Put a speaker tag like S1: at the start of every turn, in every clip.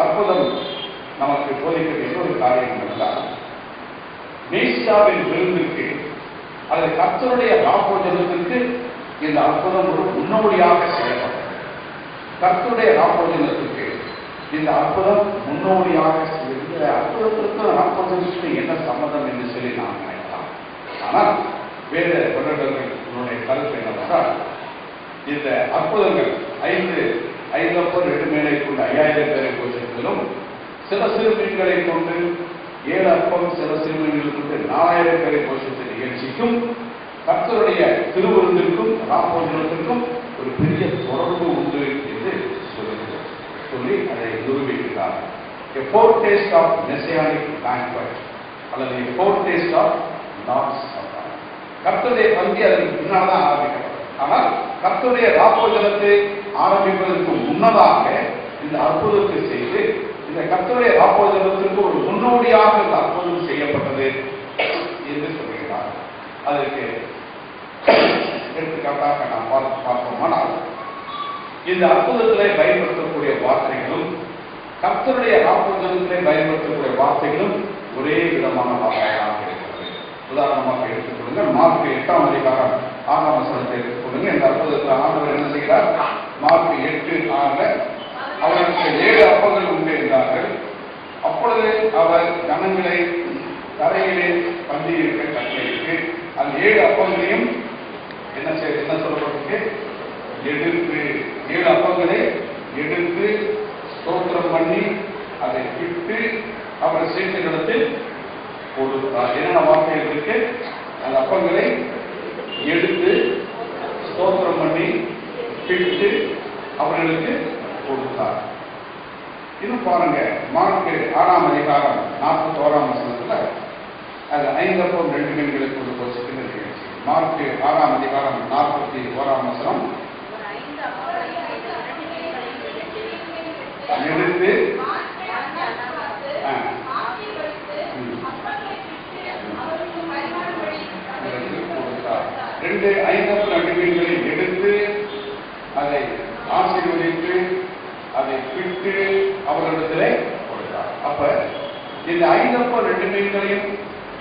S1: அற்புதம் நமக்கு போதிக்கிற இன்னொரு காரியம் என்றால், மேசியாவின் விருந்துக்கு அது கர்த்தருடைய ராப்போஜனத்திற்கு இந்த அற்புதம் ஒரு முன்னோடியாக செய்யப்பட்டது. கர்த்தருடைய ராப்போஜனத்திற்கு இந்த அற்புதம் முன்னோடியாக இந்த அற்புதத்திற்கும் ராப்போஜனத்துக்கு என்ன சம்மதம் என்று சொல்லி நாம் நினைக்கலாம். ஆனால் வேத வருடர்களுடைய கருத்து என்னவென்றால், இந்த அற்புதங்கள் 5 அப்பம் 2 மீனை கொண்டு 5000 பேரை போஷித்தலும், சில சிறு மீன்களை கொண்டு 7 அப்பம் சில சிறு மீன்களை கொண்டு 4000 பேரை போஷித்த நிகழ்ச்சிக்கும் கர்த்தருடைய திருவிருந்திற்கும் ராப்போஜனத்திற்கும் ஒரு பெரிய தொடர்பு உண்டு என்று சொல்லி அதை நிரூபிக்கிறார். A foretaste of messianic banquet அல்லது a foretaste of Lord's Supper. கர்த்தருடைய பந்தி அதற்கு பின்னால் தான் ஆரம்பிக்கப்படும். ஆனால் கர்த்தருடைய ராப்போஜனத்தை ஆரம்பிப்பதற்கு முன்னதாக இந்த அற்புதத்தை செய்து இந்த கர்த்தருடைய ராப்போஜனத்திற்கு ஒரு முன்னோடியாக இந்த அற்புதம் செய்யப்பட்டது என்று சொல்கிறார். அதற்கு எடுத்துக்காட்டாக நாம் பார்ப்போமானால், இந்த அற்புதத்திலே பயன்படுத்தக்கூடிய வார்த்தைகளும் கர்த்தருடைய ராப்போஜனத்திலே பயன்படுத்தக்கூடிய வார்த்தைகளும் ஒரே விதமான வார்த்தைகளாக இருக்கிறது. உதாரணமாக எடுத்துக்கொள்ளுங்கள், மார்க்கு 8ஆம் அதிகாரம் 6ஆம் வசனத்தை எடுத்துக்கொள்ளுங்கள். இந்த அற்புதத்தில் ஆண்டவர் என்ன செய்கிறார்? மார்க்கு 8:6 அவருக்கு 7 அப்பங்கள் உண்டு என்றார்கள். அப்பொழுது அவர் ஜனங்களை தரையிலே பந்தி இருக்க கட்டளையிட்டு அந்த 7 அப்பங்களையும் என்ன சொல்லப்பட்டிருக்கு? எடுத்து 7 அப்பங்களை எடுத்து ஸ்தோத்திரம் பண்ணி அதை விட்டு அவர் சீஷர்களிடத்தில் கொடுத்தார். என்னென்ன வார்த்தைகள் இருக்கு? அந்த அப்பங்களை எடுத்து ஸ்தோத்திரம் பண்ணி விட்டு அவர்களுக்கு கொடுத்தார். இன்னும் பாருங்க, மார்க்கு 6ஆம் அதிகாரம் 41ஆம் வசனத்துல அது 5 அப்பம் 2 மீன்களை கொண்டு போஷிக்கிற நிகழ்ச்சி. மார்க்கு 6ஆம் அதிகாரம் 41ஆம் வசனம், எடுத்து 2 5 அப்பம் 2 மீன்களை எடுத்து அதை ஆசீர்வதித்து அதை பிட்டு அவர்களிடத்திலே கொடுத்தார். அப்ப இந்த 5 அப்பம் 2 மீன்களையும்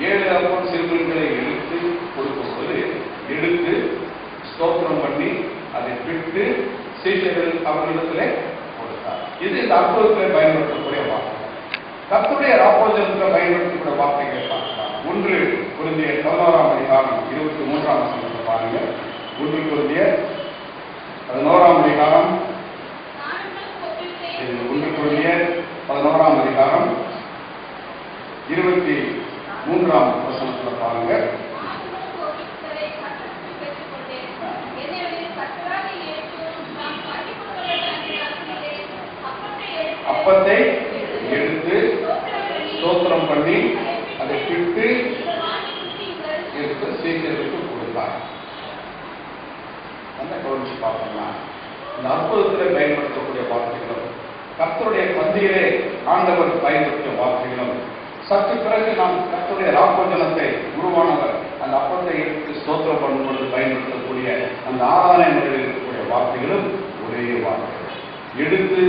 S1: 7 அப்பம் சிறு மீன்களை எடுத்து கொடுக்கும்போது எடுத்து ஸ்தோத்திரம் பண்ணி அதை பிட்டு சீஷர்கள் அவர்களிடத்திலே கொடுத்தார். இது இந்த அற்புதத்திலே பயன்படுத்தக்கூடிய வார்த்தை. கர்த்தருடைய ராப்போஜனத்தில் பயன்படுத்தக்கூடிய வார்த்தைகள் பார்க்கலாம். 1 கொரிந்தியர் 11ஆம் அதிகாரம் 23ஆம் வசனத்தை பாருங்க. 1 கொரிந்தியர் 11ஆம் அதிகாரம் 1 கொரிந்தியர் 11ஆம் அதிகாரம் 23ஆம் வசனத்தில் பாருங்க. அப்பத்தை எடுத்து ஸ்தோத்திரம் பண்ணி அதை பிட்டு எடுத்து சீக்கிரத்துக்கு கொடுத்தார். அந்த கவனிச்சு பார்த்தோம்னா, இந்த அற்புதத்தில் பயன்படுத்தக்கூடிய வார்த்தைகளும் கர்த்தருடைய பந்தியிலே ஆண்டவர் பயன்படுத்திய வார்த்தைகளும், சற்று பிறகு நாம் கர்த்தருடைய ராப்போஜனத்தை உருவானவர் அந்த அப்பத்தை எடுத்து ஸ்தோத்திரம் பண்ணும் பொழுது பயன்படுத்தக்கூடிய அந்த ஆராதனை முறையில் இருக்கக்கூடிய வார்த்தைகளும் ஒரே வார்த்தைகள். எடுத்து